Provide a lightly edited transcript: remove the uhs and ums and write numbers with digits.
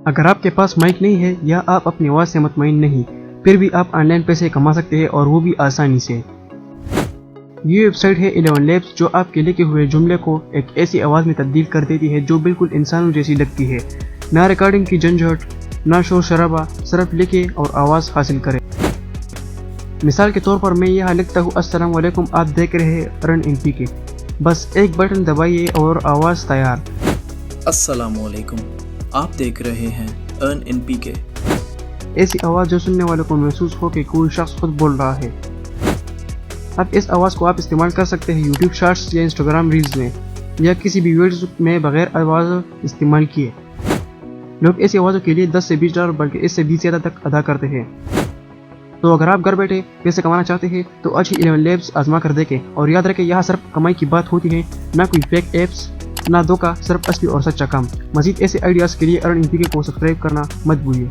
اگر آپ کے پاس مائک نہیں ہے یا آپ اپنی آواز سے مطمئن نہیں، پھر بھی آپ آن لائن پیسے کما سکتے ہیں اور وہ بھی آسانی سے۔ یہ ویب سائٹ ہے 11 لیبس جو آپ کے لکھے ہوئے جملے کو ایک ایسی آواز میں تبدیل کر دیتی ہے جو بالکل انسانوں جیسی لگتی ہے، نہ ریکارڈنگ کی جھنجھٹ، نہ شور شرابہ، صرف لکھے اور آواز حاصل کرے۔ مثال کے طور پر میں یہاں لکھتا ہوں السلام علیکم، آپ دیکھ رہے ہیں ارن ان پی کے، بس ایک بٹن دبائیے اور آواز تیار۔ السلام علیکم، آپ دیکھ رہے ہیں ارن ان پی کے۔ ایسی آواز جو سننے والوں کو محسوس ہو کہ کوئی شخص خود بول رہا ہے۔ اب اس آواز کو آپ استعمال کر سکتے ہیں یوٹیوب شارٹس یا انسٹاگرام ریلز میں، یا کسی بھی ویڈیوز میں بغیر آواز استعمال کیے۔ لوگ ایسی آوازوں کے لیے $10 سے $20 بلکہ اس سے بھی زیادہ تک ادا کرتے ہیں۔ تو اگر آپ گھر بیٹھے پیسے کمانا چاہتے ہیں تو آج ہی 11 لیبس آزما کر دیکھیں، اور یاد رکھیں یہاں صرف کمائی کی بات ہوتی ہے، نہ کوئی فیک ایپس، نہ دھوکہ، صرف اصلی اور سچا کام۔ مزید ایسے آئیڈیاز کے لیے ارن ان پی کے کو سبسکرائب کرنا مت بھولیے۔